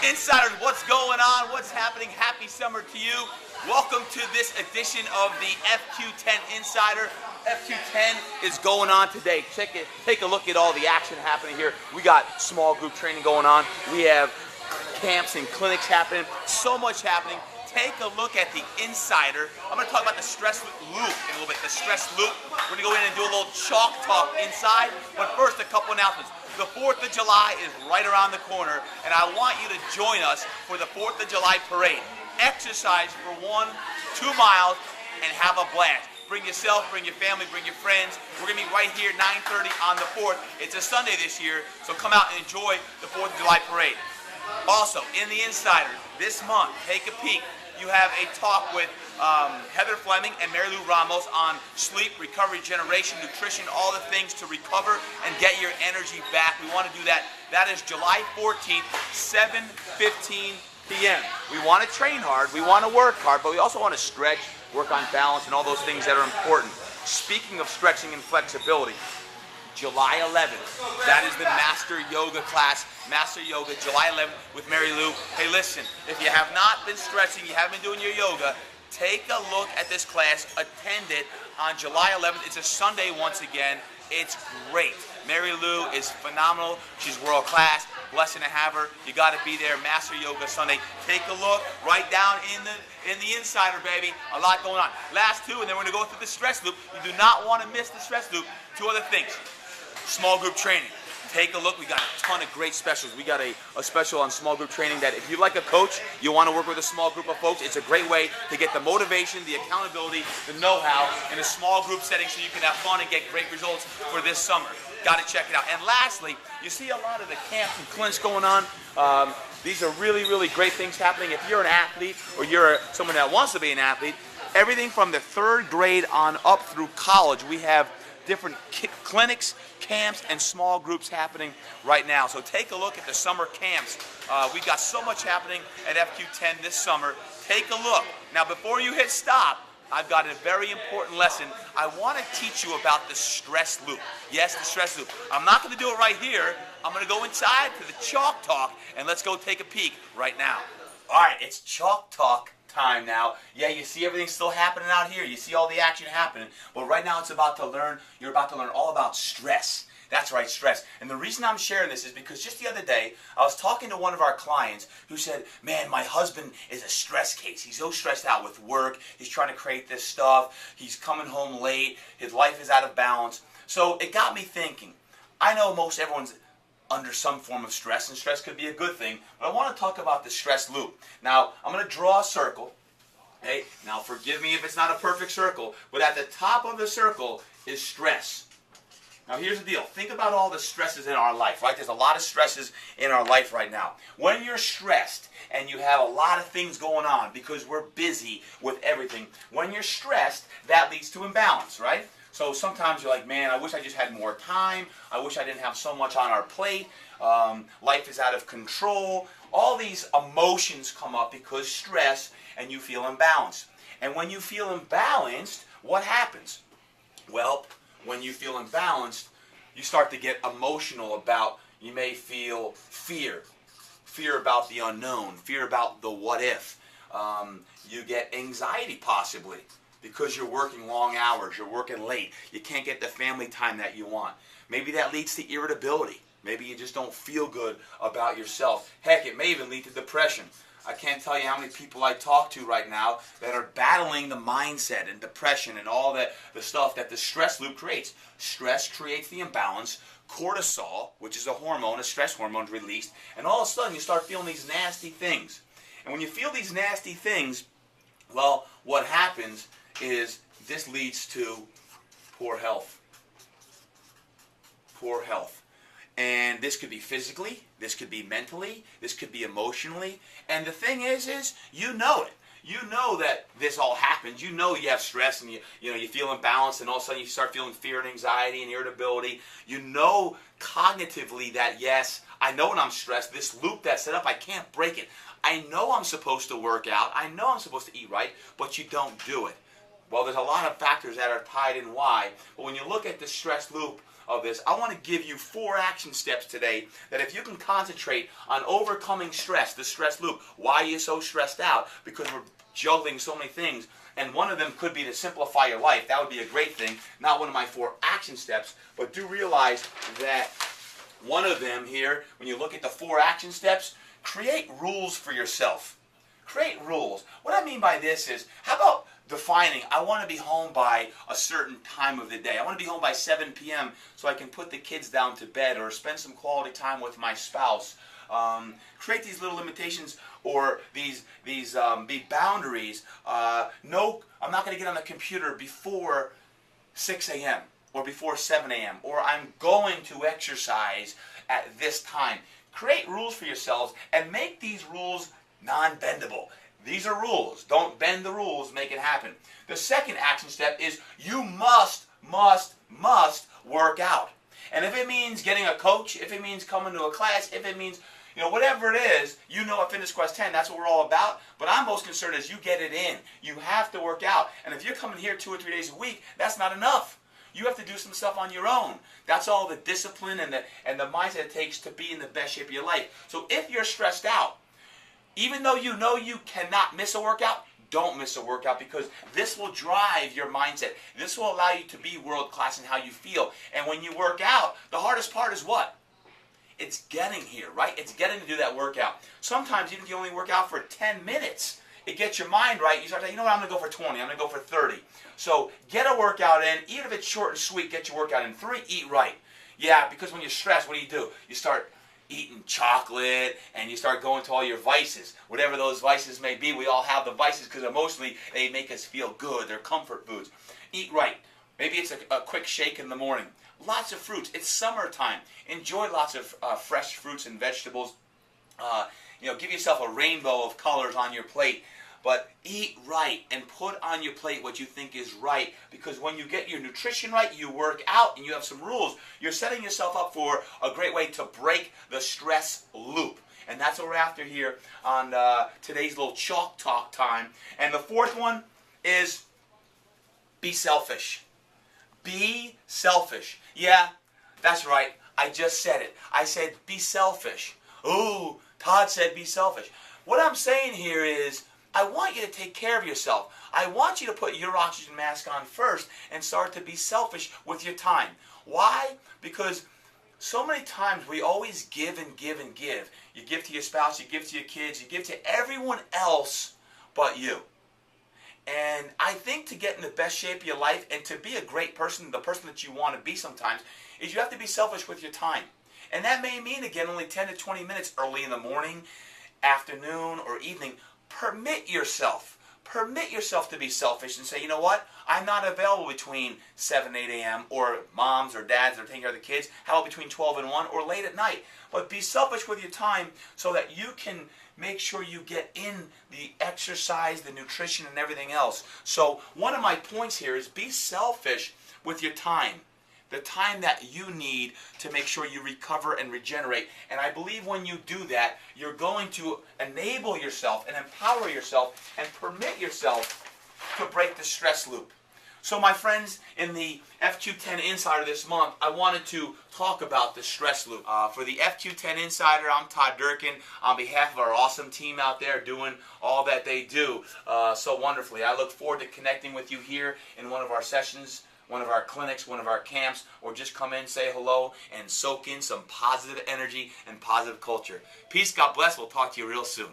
Insiders, what's going on? What's happening? Happy summer to you. Welcome to this edition of the FQ10 Insider. FQ10 is going on today. Check it. Take a look at all the action happening here. We got small group training going on. We have camps and clinics happening. So much happening. Take a look at the Insider. I'm going to talk about the stress loop in a little bit. The stress loop. We're going to go in and do a little chalk talk inside. But first, a couple announcements. The 4th of July is right around the corner, and I want you to join us for the 4th of July parade. Exercise for 1-2 miles and have a blast. Bring yourself, bring your family, bring your friends. We're going to be right here 9:30 on the 4th. It's a Sunday this year, so come out and enjoy the 4th of July parade. Also, in the Insider, this month, take a peek. You have a talk with Heather Fleming and Mary Lou Ramos on sleep, recovery, regeneration, nutrition, all the things to recover and get your energy back. We want to do that. That is July 14th, 7:15 p.m. We want to train hard, we want to work hard, but we also want to stretch, work on balance, and all those things that are important. Speaking of stretching and flexibility, July 11th, that is the Master Yoga class, Master Yoga, July 11th with Mary Lou. Hey, listen, if you have not been stretching, you haven't been doing your yoga, take a look at this class, attend it on July 11th. It's a Sunday once again. It's great. Mary Lou is phenomenal. She's world class. Blessing to have her. You got to be there. Master Yoga Sunday. Take a look right down in the Insider, baby. A lot going on. Last two, and then we're going to go through the stress loop. You do not want to miss the stress loop. Two other things. Small group training. Take a look. We got a ton of great specials. We got a special on small group training that if you like a coach, you want to work with a small group of folks, it's a great way to get the motivation, the accountability, the know-how in a small group setting so you can have fun and get great results for this summer. Got to check it out. And lastly, you see a lot of the camps and clinics going on. These are really, really great things happening. If you're an athlete or you're someone that wants to be an athlete, everything from the 3rd grade on up through college, we have different clinics, camps, and small groups happening right now. So take a look at the summer camps. We've got so much happening at FQ10 this summer. Take a look. Now, before you hit stop, I've got a very important lesson. I want to teach you about the stress loop. Yes, the stress loop. I'm not going to do it right here. I'm going to go inside to the chalk talk, and let's go take a peek right now. All right, it's chalk talk time now. Yeah, you see everything still happening out here. You see all the action happening. But right now you're about to learn all about stress. That's right, stress. And the reason I'm sharing this is because just the other day, I was talking to one of our clients who said, man, my husband is a stress case. He's so stressed out with work. He's trying to create this stuff. He's coming home late. His life is out of balance. So it got me thinking. I know most everyone's under some form of stress, and stress could be a good thing, but I want to talk about the stress loop. Now, I'm going to draw a circle. Hey, now forgive me if it's not a perfect circle, but at the top of the circle is stress. Now, here's the deal. Think about all the stresses in our life, right? There's a lot of stresses in our life right now. When you're stressed and you have a lot of things going on because we're busy with everything, when you're stressed, that leads to imbalance, right? So sometimes you're like, man, I wish I just had more time. I wish I didn't have so much on our plate. Life is out of control. All these emotions come up because stress, and you feel imbalanced. And when you feel imbalanced, what happens? Well, when you feel imbalanced, you start to get emotional about, you may feel fear about the unknown, fear about the what if. You get anxiety possibly, because you're working long hours, you're working late, you can't get the family time that you want. Maybe that leads to irritability. Maybe you just don't feel good about yourself. Heck, it may even lead to depression. I can't tell you how many people I talk to right now that are battling the mindset and depression and all the stuff that the stress loop creates. Stress creates the imbalance. Cortisol, which is a hormone, a stress hormone, is released, and all of a sudden you start feeling these nasty things. And when you feel these nasty things, well, what happens is this leads to poor health. Poor health. And this could be physically, this could be mentally, this could be emotionally. And the thing is you know it. You know that this all happens. You know you have stress and you feel imbalanced, and all of a sudden you start feeling fear and anxiety and irritability. You know cognitively that, yes, I know when I'm stressed, this loop that's set up, I can't break it. I know I'm supposed to work out. I know I'm supposed to eat right, but you don't do it. Well, there's a lot of factors that are tied in why. But when you look at the stress loop, of this, I want to give you 4 action steps today that if you can concentrate on overcoming stress, the stress loop, why are you so stressed out? Because we're juggling so many things, and one of them could be to simplify your life. That would be a great thing. Not one of my 4 action steps, but do realize that one of them here, when you look at the 4 action steps, create rules for yourself. Create rules. What I mean by this is, how about defining, I want to be home by a certain time of the day. I want to be home by 7 p.m. so I can put the kids down to bed or spend some quality time with my spouse. Create these little limitations or these boundaries. No, I'm not going to get on the computer before 6 a.m. or before 7 a.m. or I'm going to exercise at this time. Create rules for yourselves and make these rules non-bendable. These are rules. Don't bend the rules, make it happen. The second action step is you must work out. And if it means getting a coach, if it means coming to a class, if it means, whatever it is, at Fitness Quest 10, that's what we're all about. But I'm most concerned is you get it in. You have to work out. And if you're coming here 2 or 3 days a week, that's not enough. You have to do some stuff on your own. That's all the discipline and the mindset it takes to be in the best shape of your life. So if you're stressed out, even though you know you cannot miss a workout, don't miss a workout, because this will drive your mindset. This will allow you to be world class in how you feel. And when you work out, the hardest part is what? It's getting here, right? It's getting to do that workout. Sometimes even if you only work out for 10 minutes, it gets your mind right. You start saying, I'm going to go for 20. I'm going to go for 30. So get a workout in. Even if it's short and sweet, get your workout in. 3, eat right. Yeah, because when you're stressed, what do? You start eating chocolate, and you start going to all your vices. Whatever those vices may be, we all have the vices because emotionally they make us feel good. They're comfort foods. Eat right. Maybe it's a quick shake in the morning. Lots of fruits. It's summertime. Enjoy lots of fresh fruits and vegetables. Give yourself a rainbow of colors on your plate. But eat right and put on your plate what you think is right, because when you get your nutrition right, you work out and you have some rules, you're setting yourself up for a great way to break the stress loop. And that's what we're after here on today's little chalk talk time. And the 4th one is be selfish. Be selfish. Yeah, that's right. I just said it. I said be selfish. Ooh, Todd said be selfish. What I'm saying here is, I want you to take care of yourself. I want you to put your oxygen mask on first and start to be selfish with your time. Why? Because so many times we always give and give and give. You give to your spouse, you give to your kids, you give to everyone else but you. And I think to get in the best shape of your life and to be a great person, the person that you want to be sometimes, is you have to be selfish with your time. And that may mean, again, only 10 to 20 minutes early in the morning, afternoon, or evening. Permit yourself to be selfish and say, you know what? I'm not available between 7 and 8 a.m. or moms or dads that are taking care of the kids. How about between 12 and 1 or late at night? But be selfish with your time so that you can make sure you get in the exercise, the nutrition, and everything else. So one of my points here is be selfish with your time. The time that you need to make sure you recover and regenerate. And I believe when you do that, you're going to enable yourself and empower yourself and permit yourself to break the stress loop. So my friends, in the FQ10 Insider this month, I wanted to talk about the stress loop. For the FQ10 Insider, I'm Todd Durkin, on behalf of our awesome team out there doing all that they do so wonderfully. I look forward to connecting with you here in one of our sessions, one of our clinics, one of our camps, or just come in, say hello, and soak in some positive energy and positive culture. Peace, God bless. We'll talk to you real soon.